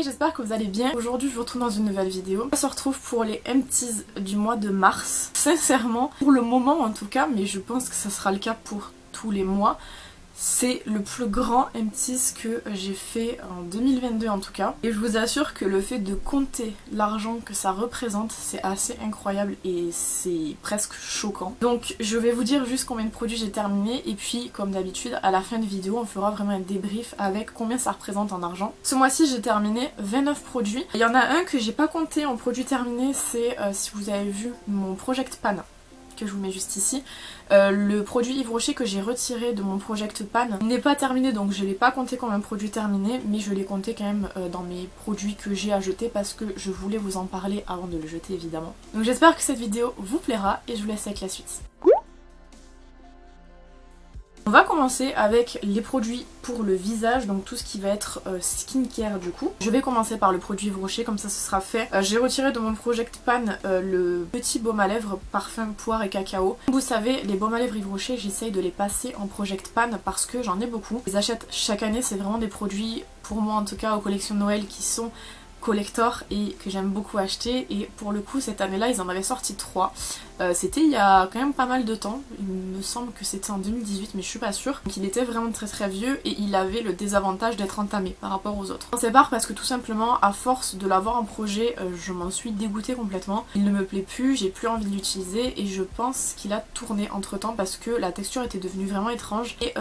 Hey, j'espère que vous allez bien. Aujourd'hui je vous retrouve dans une nouvelle vidéo. On se retrouve pour les empties du mois de mars. Sincèrement, pour le moment en tout cas, mais je pense que ça sera le cas pour tous les mois, c'est le plus grand empties que j'ai fait en 2022 en tout cas. Et je vous assure que le fait de compter l'argent que ça représente, c'est assez incroyable et c'est presque choquant. Donc je vais vous dire juste combien de produits j'ai terminé et puis comme d'habitude à la fin de vidéo on fera vraiment un débrief avec combien ça représente en argent. Ce mois-ci j'ai terminé 29 produits. Il y en a un que j'ai pas compté en produits terminés, c'est si vous avez vu mon Project Pan, que je vous mets juste ici. Le produit Yves Rocher que j'ai retiré de mon Project Pan n'est pas terminé, donc je l'ai pas compté comme un produit terminé, mais je l'ai compté quand même dans mes produits que j'ai à jeter parce que je voulais vous en parler avant de le jeter évidemment. Donc j'espère que cette vidéo vous plaira et je vous laisse avec la suite. On va commencer avec les produits pour le visage, donc tout ce qui va être skincare du coup. Je vais commencer par le produit Yves Rocher, comme ça ce sera fait. J'ai retiré de mon Project Pan le petit baume à lèvres parfum poire et cacao. Comme vous savez, les baumes à lèvres Yves Rocher, j'essaye de les passer en Project Pan parce que j'en ai beaucoup. Je les achète chaque année, c'est vraiment des produits, pour moi en tout cas, aux collections de Noël qui sont collector et que j'aime beaucoup acheter. Et pour le coup cette année là ils en avaient sorti 3. C'était il y a quand même pas mal de temps, il me semble que c'était en 2018 mais je suis pas sûre. Donc il était vraiment très vieux et il avait le désavantage d'être entamé par rapport aux autres. On sépare parce que tout simplement à force de l'avoir en projet je m'en suis dégoûtée complètement. Il ne me plaît plus, j'ai plus envie de l'utiliser et je pense qu'il a tourné entre temps parce que la texture était devenue vraiment étrange et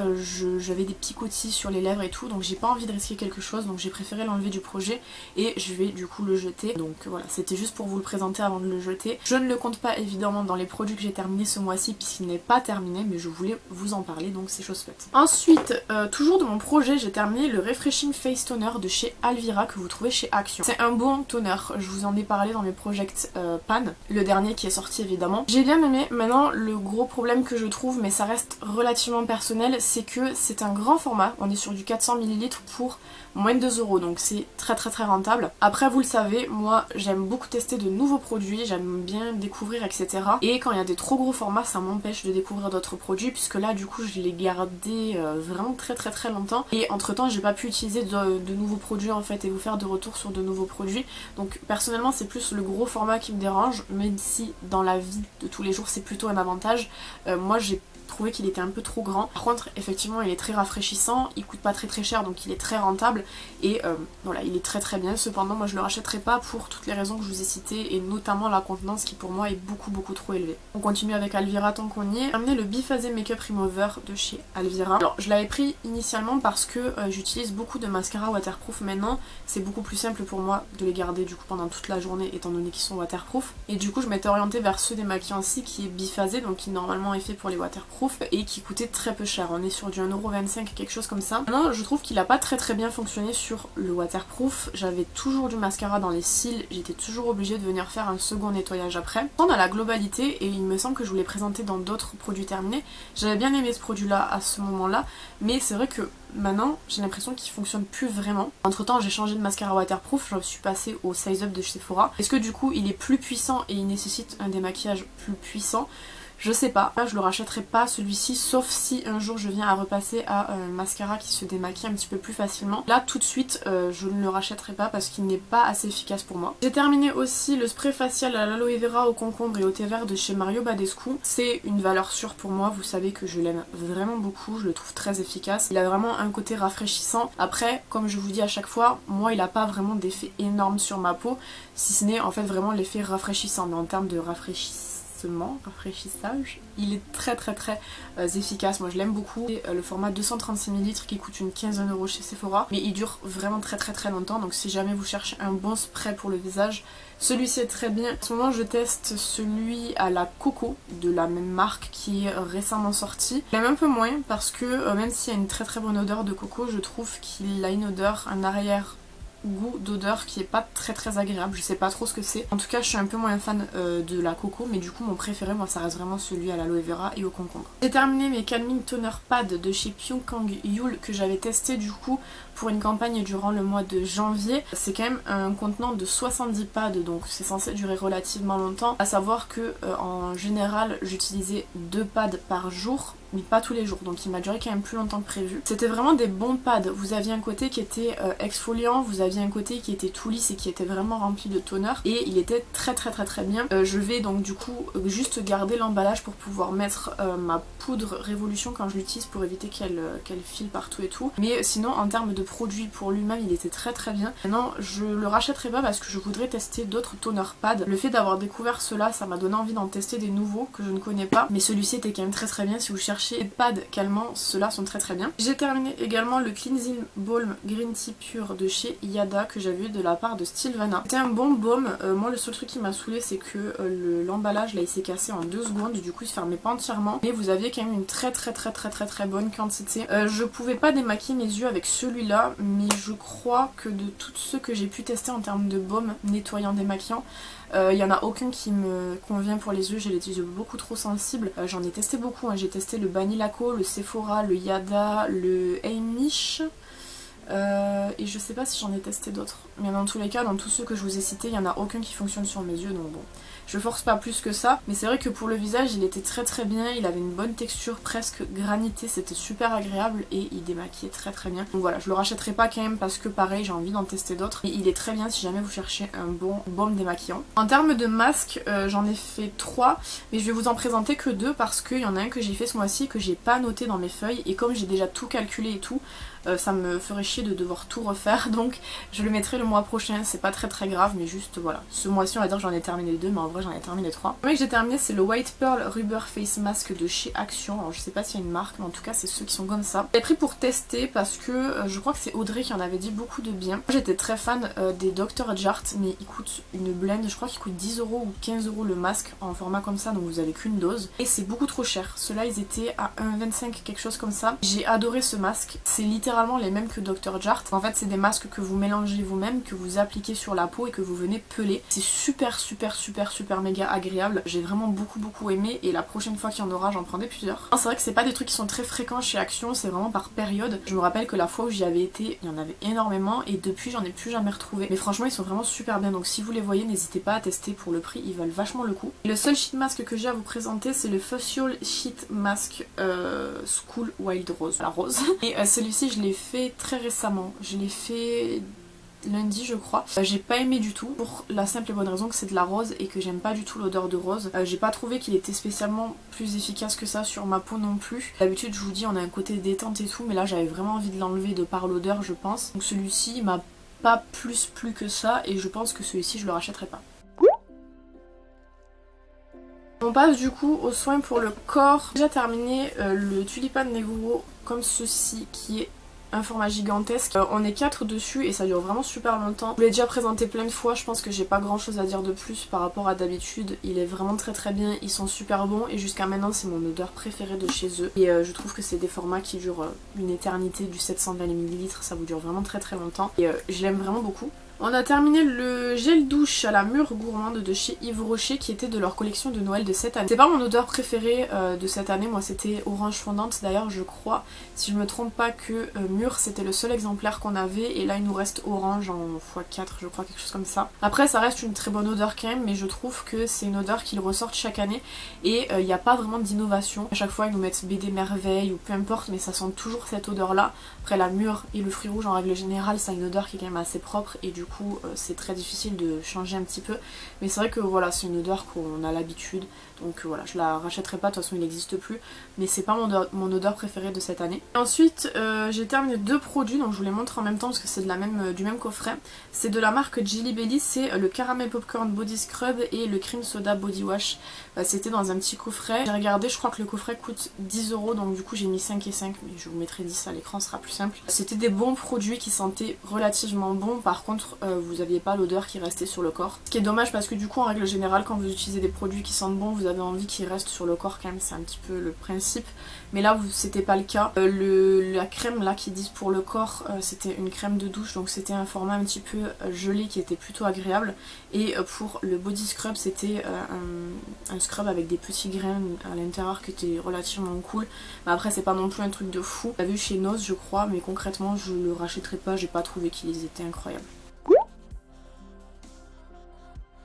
j'avais des picotis sur les lèvres et tout, donc j'ai pas envie de risquer quelque chose, donc j'ai préféré l'enlever du projet et je vais du coup le jeter. Donc voilà, c'était juste pour vous le présenter avant de le jeter. Je ne le compte pas évidemment dans les produits que j'ai terminés ce mois-ci puisqu'il n'est pas terminé, mais je voulais vous en parler, donc c'est chose faite. Ensuite, toujours de mon projet, j'ai terminé le Refreshing Face Toner de chez Alvira que vous trouvez chez Action. C'est un bon toner, je vous en ai parlé dans mes Project Pan, le dernier qui est sorti évidemment. J'ai bien aimé. Maintenant le gros problème que je trouve, mais ça reste relativement personnel, c'est que c'est un grand format, on est sur du 400 ml pour moins de 2 €, donc c'est très rentable. Après vous le savez, moi j'aime beaucoup tester de nouveaux produits, j'aime bien découvrir etc. Et quand il y a des trop gros formats ça m'empêche de découvrir d'autres produits puisque là du coup je l'ai gardé vraiment très longtemps et entre temps j'ai pas pu utiliser de nouveaux produits en fait et vous faire de retours sur de nouveaux produits. Donc personnellement c'est plus le gros format qui me dérange, même si dans la vie de tous les jours c'est plutôt un avantage. Moi j'ai trouvé qu'il était un peu trop grand. Par contre effectivement il est très rafraîchissant, il coûte pas très cher donc il est très rentable et voilà, il est très bien. Cependant moi je le rachèterai pas pour toutes les raisons que je vous ai citées et notamment la contenance qui pour moi est beaucoup trop élevée. On continue avec Alvira tant qu'on y est. J'ai amené le Biphasé Makeup Remover de chez Alvira. Alors je l'avais pris initialement parce que j'utilise beaucoup de mascara waterproof maintenant, c'est beaucoup plus simple pour moi de les garder du coup pendant toute la journée étant donné qu'ils sont waterproof et du coup je m'étais orientée vers ceux démaquillants aussi qui est biphasé, donc qui normalement est fait pour les waterproof et qui coûtait très peu cher, on est sur du 1,25 €, quelque chose comme ça. Maintenant je trouve qu'il a pas très bien fonctionné sur le waterproof, j'avais toujours du mascara dans les cils, j'étais toujours obligée de venir faire un second nettoyage après. Dans la globalité, et il me semble que je vous l'ai présenté dans d'autres produits terminés, j'avais bien aimé ce produit là à ce moment là, mais c'est vrai que maintenant j'ai l'impression qu'il fonctionne plus vraiment. Entre temps j'ai changé de mascara waterproof, je suis passée au Size Up de chez Sephora. Est-ce que du coup il est plus puissant et il nécessite un démaquillage plus puissant? Je sais pas, là je le rachèterai pas celui-ci sauf si un jour je viens à repasser à un mascara qui se démaquille un petit peu plus facilement. Là tout de suite je ne le rachèterai pas parce qu'il n'est pas assez efficace pour moi. J'ai terminé aussi le spray facial à l'aloe vera, au concombre et au thé vert de chez Mario Badescu. C'est une valeur sûre pour moi, vous savez que je l'aime vraiment beaucoup, je le trouve très efficace. Il a vraiment un côté rafraîchissant. Après comme je vous dis à chaque fois, moi il a pas vraiment d'effet énorme sur ma peau, si ce n'est en fait vraiment l'effet rafraîchissant, mais en termes de rafraîchissage, il est très efficace. Moi je l'aime beaucoup. C'est le format 236 ml qui coûte une quinzaine € chez Sephora, mais il dure vraiment très longtemps, donc si jamais vous cherchez un bon spray pour le visage, celui-ci est très bien. En ce moment je teste celui à la coco de la même marque qui est récemment sorti. Je l'aime un peu moins parce que même s'il y a une très bonne odeur de coco, je trouve qu'il a une odeur, un arrière goût d'odeur qui est pas très agréable, je sais pas trop ce que c'est. En tout cas je suis un peu moins fan de la coco, mais du coup mon préféré moi ça reste vraiment celui à l'aloe vera et au concombre. J'ai terminé mes Calming Toner Pad de chez Pyongyang Yul que j'avais testé du coup pour une campagne durant le mois de janvier. C'est quand même un contenant de 70 pads, donc c'est censé durer relativement longtemps. À savoir que en général j'utilisais 2 pads par jour mais pas tous les jours, donc il m'a duré quand même plus longtemps que prévu. C'était vraiment des bons pads, vous aviez un côté qui était exfoliant, vous aviez un côté qui était tout lisse et qui était vraiment rempli de toner, et il était très bien. Je vais donc du coup juste garder l'emballage pour pouvoir mettre ma poudre Révolution quand je l'utilise pour éviter qu'elle file partout et tout, mais sinon en termes de produit pour lui-même il était très bien. Maintenant je le rachèterai pas parce que je voudrais tester d'autres toner pads. Le fait d'avoir découvert cela, ça m'a donné envie d'en tester des nouveaux que je ne connais pas, mais celui-ci était quand même très bien. Si vous cherchez des pads calmants, ceux-là sont très bien. J'ai terminé également le Cleansing Balm Green Tea Pure de chez Yada que j'avais eu de la part de Stilvana. C'était un bon baume, moi le seul truc qui m'a saoulé c'est que l'emballage là il s'est cassé en 2 secondes, du coup il se fermait pas entièrement, mais vous aviez quand même une très bonne quantité. Je pouvais pas démaquiller mes yeux avec celui-là, mais je crois que de tous ceux que j'ai pu tester en termes de baume nettoyant démaquillant, il y en a aucun qui me convient pour les yeux, j'ai les yeux beaucoup trop sensibles. J'en ai testé beaucoup, hein. J'ai testé le Banilaco, le Sephora, le Yada, le Heimish, et je sais pas si j'en ai testé d'autres. Mais dans tous les cas, dans tous ceux que je vous ai cités, il y en a aucun qui fonctionne sur mes yeux, donc bon. Je force pas plus que ça, mais c'est vrai que pour le visage il était très bien, il avait une bonne texture presque granitée, c'était super agréable et il démaquillait très bien. Donc voilà, je le rachèterai pas quand même parce que pareil j'ai envie d'en tester d'autres, mais il est très bien si jamais vous cherchez un bon baume démaquillant. En termes de masques, j'en ai fait 3, mais je vais vous en présenter que 2 parce qu'il y en a un que j'ai fait ce mois-ci que j'ai pas noté dans mes feuilles, et comme j'ai déjà tout calculé et tout, ça me ferait chier de devoir tout refaire, donc je le mettrai le mois prochain, c'est pas très grave, mais juste voilà. Ce mois-ci on va dire que j'en ai terminé les 2, mais en vrai j'en ai terminé 3. Le premier que j'ai terminé c'est le White Pearl Rubber Face Mask de chez Action, alors je sais pas s'il y a une marque, mais en tout cas c'est ceux qui sont comme ça. J'ai pris pour tester parce que je crois que c'est Audrey qui en avait dit beaucoup de bien. J'étais très fan des Dr. Jart, mais ils coûtent une blende, je crois qu'ils coûtent 10€ ou 15€ le masque en format comme ça, donc vous avez qu'une dose, et c'est beaucoup trop cher. Ceux-là ils étaient à 1,25 quelque chose comme ça. J'ai adoré ce masque, c'est littéralement les mêmes que Dr. Jart. En fait c'est des masques que vous mélangez vous-même, que vous appliquez sur la peau et que vous venez peler. C'est super méga agréable. J'ai vraiment beaucoup aimé, et la prochaine fois qu'il y en aura j'en prendrai plusieurs. C'est vrai que c'est pas des trucs qui sont très fréquents chez Action, c'est vraiment par période. Je me rappelle que la fois où j'y avais été il y en avait énormément, et depuis j'en ai plus jamais retrouvé. Mais franchement ils sont vraiment super bien, donc si vous les voyez n'hésitez pas à tester pour le prix, ils valent vachement le coup. Le seul sheet mask que j'ai à vous présenter c'est le Facial Sheet Mask School Wild Rose, la rose. Et celui-ci je l'ai fait très récemment, je l'ai fait lundi je crois. J'ai pas aimé du tout pour la simple et bonne raison que c'est de la rose et que j'aime pas du tout l'odeur de rose. J'ai pas trouvé qu'il était spécialement plus efficace que ça sur ma peau non plus. D'habitude je vous dis on a un côté détente et tout, mais là j'avais vraiment envie de l'enlever de par l'odeur je pense. Donc celui-ci il m'a pas plus plu que ça, et je pense que celui-ci je le rachèterai pas. On passe du coup aux soins pour le corps. J'ai déjà terminé le Tulipan Negro comme ceci qui est un format gigantesque. On est 4 dessus et ça dure vraiment super longtemps. Je l'ai déjà présenté plein de fois, je pense que j'ai pas grand chose à dire de plus par rapport à d'habitude. Il est vraiment très bien, ils sont super bons et jusqu'à maintenant c'est mon odeur préférée de chez eux. Et je trouve que c'est des formats qui durent une éternité, du 720 ml, ça vous dure vraiment très longtemps. Et je l'aime vraiment beaucoup. On a terminé le gel douche à la mûre gourmande de chez Yves Rocher qui était de leur collection de Noël de cette année. C'est pas mon odeur préférée de cette année, moi c'était orange fondante. D'ailleurs je crois, si je me trompe pas, que mûre c'était le seul exemplaire qu'on avait, et là il nous reste orange en x4 je crois, quelque chose comme ça. Après ça reste une très bonne odeur quand même, mais je trouve que c'est une odeur qu'ils ressortent chaque année et il n'y a pas vraiment d'innovation. À chaque fois ils nous mettent BD Merveille ou peu importe, mais ça sent toujours cette odeur là. Après la mûre et le fruit rouge en règle générale ça a une odeur qui est quand même assez propre, et du coup c'est très difficile de changer un petit peu, mais c'est vrai que voilà c'est une odeur qu'on a l'habitude, donc voilà je la rachèterai pas, de toute façon il n'existe plus, mais c'est pas mon odeur préférée de cette année. Ensuite j'ai terminé 2 produits, donc je vous les montre en même temps parce que c'est du même coffret. C'est de la marque Jelly Belly, c'est le Caramel Popcorn Body Scrub et le Cream Soda Body Wash. C'était dans un petit coffret, j'ai regardé, je crois que le coffret coûte 10€, donc du coup j'ai mis 5 et 5, mais je vous mettrai 10 à l'écran, ce sera plus simple. C'était des bons produits qui sentaient relativement bon, par contre vous aviez pas l'odeur qui restait sur le corps. Ce qui est dommage parce que du coup en règle générale quand vous utilisez des produits qui sentent bon, vous avez envie qu'ils restent sur le corps quand même, c'est un petit peu le principe. Mais là c'était pas le cas. La crème là qu'ils disent pour le corps, c'était une crème de douche, donc c'était un format un petit peu gelé qui était plutôt agréable. Et pour le body scrub c'était un scrub avec des petits grains à l'intérieur qui était relativement cool. Mais après c'est pas non plus un truc de fou. J'ai vu chez Nose je crois, mais concrètement je le rachèterai pas, j'ai pas trouvé qu'ils étaient incroyables.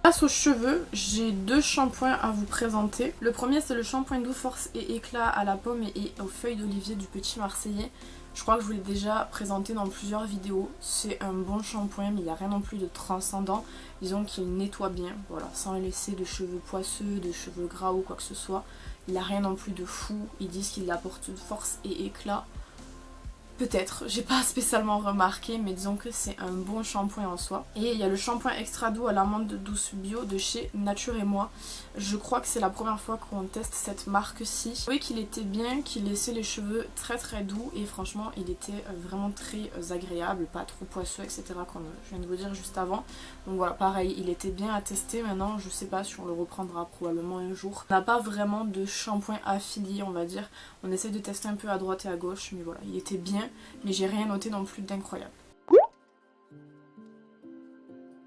Passe aux cheveux, j'ai deux shampoings à vous présenter. Le premier c'est le shampoing Doux Force et Éclat à la pomme et aux feuilles d'olivier du Petit Marseillais. Je crois que je vous l'ai déjà présenté dans plusieurs vidéos. C'est un bon shampoing mais il n'y a rien non plus de transcendant. Disons qu'il nettoie bien, voilà, sans laisser de cheveux poisseux, de cheveux gras ou quoi que ce soit. Il n'y a rien non plus de fou. Ils disent qu'il apporte force et éclat. Peut-être, j'ai pas spécialement remarqué, mais disons que c'est un bon shampoing en soi. Et il y a le shampoing extra doux à l'amande douce bio de chez Nature et Moi. Je crois que c'est la première fois qu'on teste cette marque-ci. Je trouvais qu'il était bien, qu'il laissait les cheveux très très doux et franchement il était vraiment très agréable, pas trop poisseux, etc. comme je viens de vous dire juste avant. Donc voilà, pareil, il était bien à tester. Maintenant, je sais pas si on le reprendra probablement un jour. On n'a pas vraiment de shampoing affilié, on va dire. On essaie de tester un peu à droite et à gauche, mais voilà, il était bien. Mais j'ai rien noté non plus d'incroyable.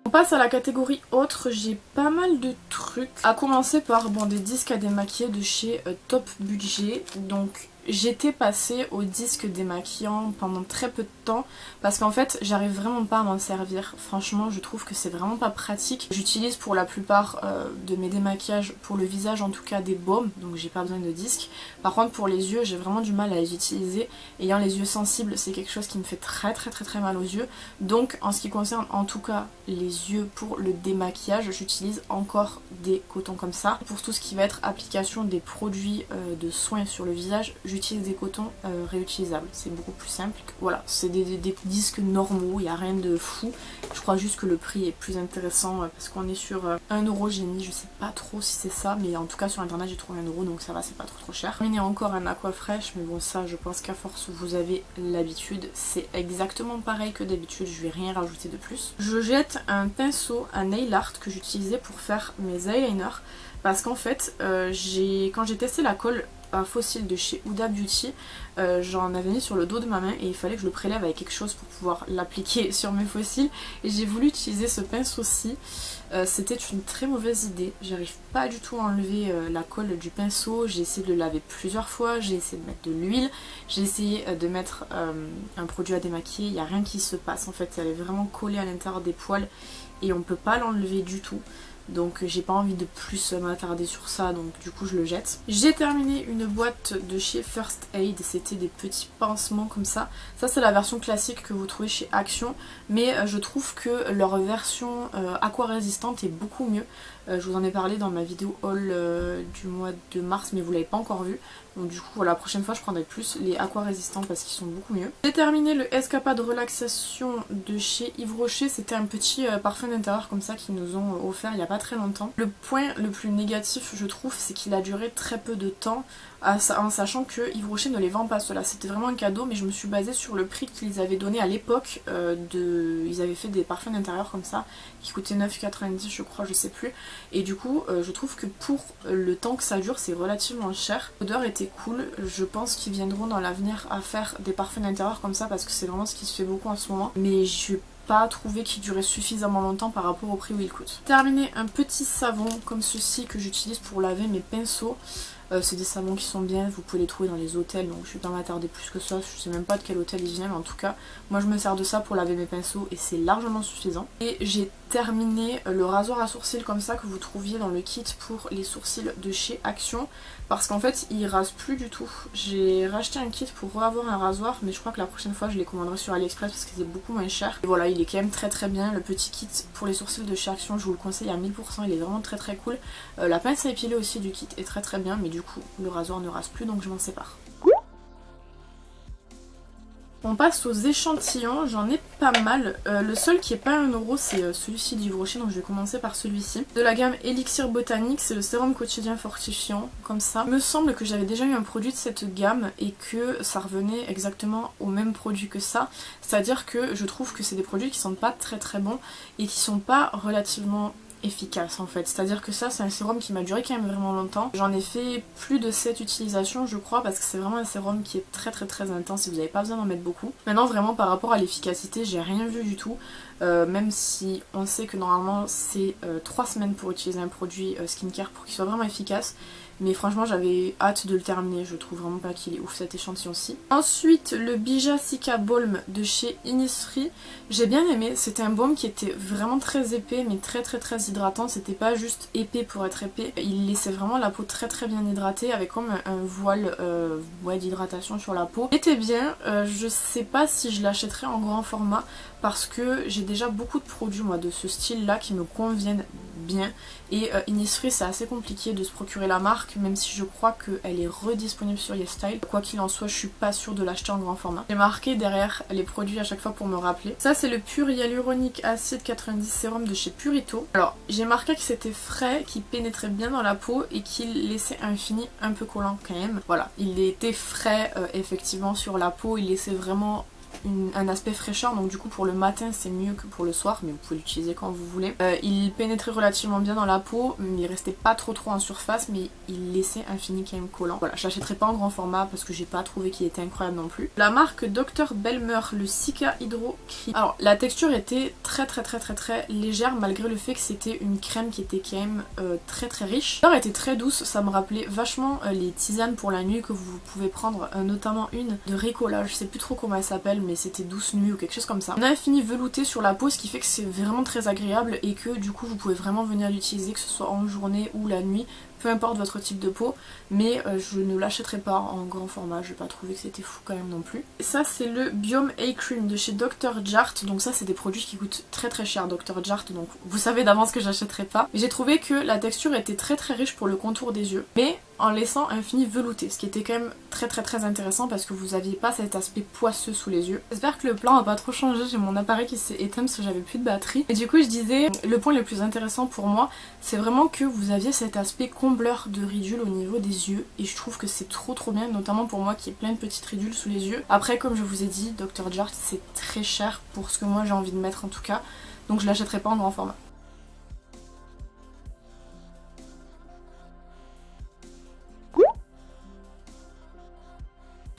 On passe à la catégorie autre, j'ai pas mal de trucs. À commencer par des disques à démaquiller de chez Top Budget. Donc j'étais passée aux disques démaquillants pendant très peu de temps parce qu'en fait j'arrive vraiment pas à m'en servir. Franchement je trouve que c'est vraiment pas pratique. J'utilise pour la plupart de mes démaquillages, pour le visage en tout cas, des baumes, donc j'ai pas besoin de disques. Par contre pour les yeux j'ai vraiment du mal à les utiliser. Ayant les yeux sensibles c'est quelque chose qui me fait très mal aux yeux. Donc en ce qui concerne en tout cas les yeux pour le démaquillage, j'utilise encore des cotons comme ça. Pour tout ce qui va être application des produits de soins sur le visage, j'utilise des cotons réutilisables, c'est beaucoup plus simple. Voilà, c'est des disques normaux, il n'y a rien de fou. Je crois juste que le prix est plus intéressant parce qu'on est sur 1€, j'ai mis, je sais pas trop si c'est ça, mais en tout cas sur internet j'ai trouvé 1€, donc ça va, c'est pas trop cher. Il y a encore un Aquafresh, mais bon ça je pense qu'à force vous avez l'habitude, c'est exactement pareil que d'habitude, je vais rien rajouter de plus. Je jette un pinceau à nail art que j'utilisais pour faire mes eyeliners parce qu'en fait quand j'ai testé la colle à fossile de chez Huda Beauty, j'en avais mis sur le dos de ma main et il fallait que je le prélève avec quelque chose pour pouvoir l'appliquer sur mes fossiles et j'ai voulu utiliser ce pinceau-ci. C'était une très mauvaise idée, j'arrive pas du tout à enlever la colle du pinceau, j'ai essayé de le laver plusieurs fois, j'ai essayé de mettre de l'huile, j'ai essayé de mettre un produit à démaquiller, il n'y a rien qui se passe en fait, elle est vraiment collée à l'intérieur des poils et on peut pas l'enlever du tout. Donc j'ai pas envie de plus m'attarder sur ça, donc du coup je le jette. J'ai terminé une boîte de chez First Aid, c'était des petits pansements comme ça. Ça c'est la version classique que vous trouvez chez Action, mais je trouve que leur version aqua résistante est beaucoup mieux. Je vous en ai parlé dans ma vidéo haul du mois de mars, mais vous l'avez pas encore vu. Donc du coup voilà, la prochaine fois je prendrai plus les aqua résistants parce qu'ils sont beaucoup mieux. J'ai terminé le Escapade Relaxation de chez Yves Rocher, c'était un petit parfum d'intérieur comme ça qu'ils nous ont offert il y a pas très longtemps. Le point le plus négatif je trouve c'est qu'il a duré très peu de temps, en sachant que Yves Rocher ne les vend pas ceux-là. C'était vraiment un cadeau, mais je me suis basée sur le prix qu'ils avaient donné à l'époque. Ils avaient fait des parfums d'intérieur comme ça qui coûtaient 9,90 je crois, je sais plus. Et du coup je trouve que pour le temps que ça dure c'est relativement cher. L'odeur était cool, je pense qu'ils viendront dans l'avenir à faire des parfums d'intérieur comme ça parce que c'est vraiment ce qui se fait beaucoup en ce moment. Mais je n'ai pas trouvé qu'il durait suffisamment longtemps par rapport au prix où il coûte. Terminé un petit savon comme ceci que j'utilise pour laver mes pinceaux. C'est des savons qui sont bien, vous pouvez les trouver dans les hôtels, donc je vais pas m'attarder plus que ça, je sais même pas de quel hôtel ils viennent, mais en tout cas moi je me sers de ça pour laver mes pinceaux et c'est largement suffisant. Et j'ai terminé le rasoir à sourcils comme ça que vous trouviez dans le kit pour les sourcils de chez Action, parce qu'en fait il rase plus du tout. J'ai racheté un kit pour avoir un rasoir, mais je crois que la prochaine fois je les commanderai sur AliExpress parce que c'est beaucoup moins cher. Et voilà, il est quand même très bien, le petit kit pour les sourcils de chez Action, je vous le conseille à 1000%, il est vraiment très cool. La pince à épiler aussi du kit est très bien, mais du coup le rasoir ne rase plus donc je m'en sépare. On passe aux échantillons, j'en ai pas mal. Le seul qui est pas 1€, c'est celui-ci d'Yves Rocher, donc je vais commencer par celui-ci. De la gamme Elixir Botanique, c'est le sérum quotidien fortifiant, comme ça. Il me semble que j'avais déjà eu un produit de cette gamme et que ça revenait exactement au même produit que ça. C'est-à-dire que je trouve que c'est des produits qui sont pas très bons et qui sont pas relativement efficace en fait, c'est à dire que ça c'est un sérum qui m'a duré quand même vraiment longtemps. J'en ai fait plus de 7 utilisations je crois parce que c'est vraiment un sérum qui est très intense et vous n'avez pas besoin d'en mettre beaucoup. Maintenant vraiment par rapport à l'efficacité j'ai rien vu du tout, même si on sait que normalement c'est 3 semaines pour utiliser un produit skincare pour qu'il soit vraiment efficace. mais franchement j'avais hâte de le terminer, je trouve vraiment pas qu'il est ouf cet échantillon-ci. Ensuite le Bija Cica Balm de chez Innisfree, j'ai bien aimé, c'était un baume qui était vraiment très épais mais très hydratant, c'était pas juste épais pour être épais, il laissait vraiment la peau très bien hydratée avec comme un voile d'hydratation sur la peau. Il était bien, je sais pas si je l'achèterais en grand format parce que j'ai déjà beaucoup de produits moi de ce style là qui me conviennent bien et Innisfree c'est assez compliqué de se procurer la marque même si je crois qu'elle est redisponible sur YesStyle. Quoi qu'il en soit je suis pas sûre de l'acheter en grand format. J'ai marqué derrière les produits à chaque fois pour me rappeler. Ça c'est le Pure Hyaluronic Acid 90 Sérum de chez Purito. Alors j'ai marqué que c'était frais, qu'il pénétrait bien dans la peau et qu'il laissait un fini un peu collant quand même. Voilà, il était frais effectivement sur la peau, il laissait vraiment un aspect fraîcheur, donc du coup pour le matin c'est mieux que pour le soir, mais vous pouvez l'utiliser quand vous voulez. Il pénétrait relativement bien dans la peau, mais il restait pas trop en surface, mais il laissait un fini quand même collant. Voilà, je l'achèterai pas en grand format parce que j'ai pas trouvé qu'il était incroyable non plus. La marque Dr Belmer, le Cica Hydro Cream. Alors la texture était très légère malgré le fait que c'était une crème qui était quand même très riche. Elle était très douce, ça me rappelait vachement les tisanes pour la nuit que vous pouvez prendre, notamment une de Ricola, je sais plus trop comment elle s'appelle, mais c'était douce nuit ou quelque chose comme ça. On a un fini velouté sur la peau, ce qui fait que c'est vraiment très agréable et que du coup vous pouvez vraiment venir l'utiliser que ce soit en journée ou la nuit, peu importe votre type de peau, mais je ne l'achèterai pas en grand format, je n'ai pas trouvé que c'était fou quand même non plus. Et ça c'est le Biome Eye Cream de chez Dr Jart, donc ça c'est des produits qui coûtent très cher Dr Jart, donc vous savez d'avance que j'achèterai pas. Mais j'ai trouvé que la texture était très riche pour le contour des yeux, mais en laissant un fini velouté, ce qui était quand même très intéressant parce que vous aviez pas cet aspect poisseux sous les yeux. J'espère que le plan a pas trop changé, j'ai mon appareil qui s'est éteint parce que j'avais plus de batterie. Et du coup je disais, le point le plus intéressant pour moi, c'est vraiment que vous aviez cet aspect combleur de ridules au niveau des yeux et je trouve que c'est trop bien, notamment pour moi qui ai plein de petites ridules sous les yeux. Après comme je vous ai dit, Dr Jart c'est très cher pour ce que moi j'ai envie de mettre en tout cas, donc je l'achèterai pas en grand format.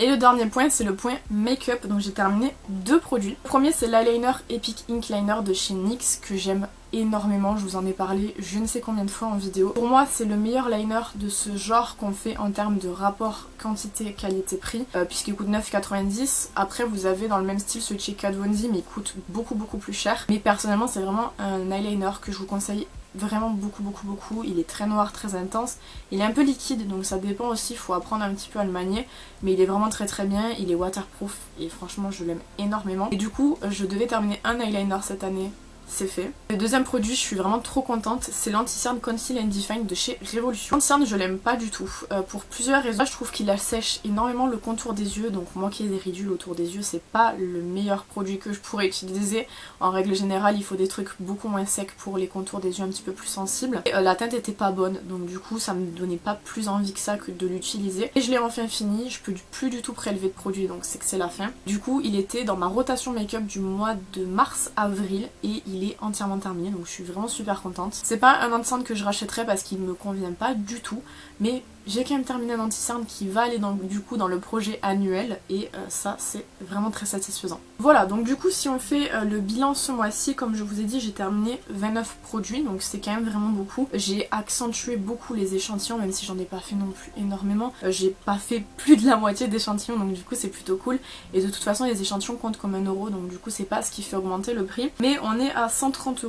Et le dernier point, c'est le point make-up, donc j'ai terminé 2 produits. Le premier c'est l'eyeliner Epic Ink Liner de chez NYX que j'aime énormément, je vous en ai parlé je ne sais combien de fois en vidéo. Pour moi c'est le meilleur liner de ce genre qu'on fait en termes de rapport quantité qualité-prix puisqu'il coûte 9,90. Après vous avez dans le même style celui de chez Kat Von D mais il coûte beaucoup plus cher. Mais personnellement c'est vraiment un eyeliner que je vous conseille vraiment beaucoup. Il est très noir, très intense, il est un peu liquide donc ça dépend aussi, il faut apprendre un petit peu à le manier, mais il est vraiment très bien, il est waterproof et franchement je l'aime énormément. Et du coup je devais terminer un eyeliner cette année, c'est fait. Le deuxième produit, je suis vraiment trop contente, c'est l'anti-cerne Conceal and Define de chez Révolution. L'anti-cerne je l'aime pas du tout, pour plusieurs raisons. Je trouve qu'il assèche énormément le contour des yeux, donc moi qui ai des ridules autour des yeux, c'est pas le meilleur produit que je pourrais utiliser. En règle générale, il faut des trucs beaucoup moins secs pour les contours des yeux un petit peu plus sensibles. Et, la teinte était pas bonne, donc du coup ça me donnait pas plus envie que ça que de l'utiliser. Et je l'ai enfin fini, je peux plus du tout prélever de produit, donc c'est que c'est la fin. Du coup il était dans ma rotation make-up du mois de mars-avril et il est entièrement terminé, donc je suis vraiment super contente. C'est pas un anti-cerne que je rachèterais parce qu'il me convient pas du tout, mais j'ai quand même terminé un anti-cerne qui va aller du coup dans le projet annuel et ça c'est vraiment très satisfaisant. Voilà, donc du coup si on fait le bilan ce mois-ci, comme je vous ai dit j'ai terminé 29 produits, donc c'est quand même vraiment beaucoup. J'ai accentué beaucoup les échantillons même si j'en ai pas fait non plus énormément. J'ai pas fait plus de la moitié d'échantillons donc du coup c'est plutôt cool. Et de toute façon les échantillons comptent comme 1 euro donc du coup c'est pas ce qui fait augmenter le prix. Mais on est à 130,29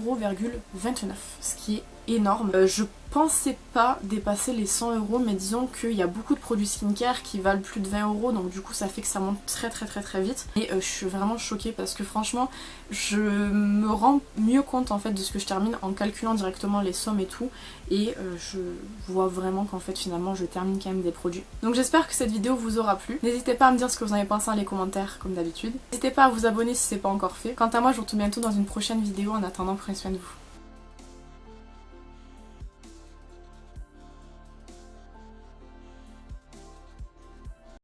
€, ce qui est énorme. Je pensais pas dépasser les 100 €, mais disons qu'il y a beaucoup de produits skincare qui valent plus de 20 €, donc du coup ça fait que ça monte très vite. Et je suis vraiment choquée parce que franchement je me rends mieux compte en fait de ce que je termine en calculant directement les sommes et tout, et je vois vraiment qu'en fait finalement je termine quand même des produits. Donc j'espère que cette vidéo vous aura plu. N'hésitez pas à me dire ce que vous en avez pensé dans les commentaires comme d'habitude. N'hésitez pas à vous abonner si c'est pas encore fait. Quant à moi je vous retrouve bientôt dans une prochaine vidéo. En attendant, prenez soin de vous.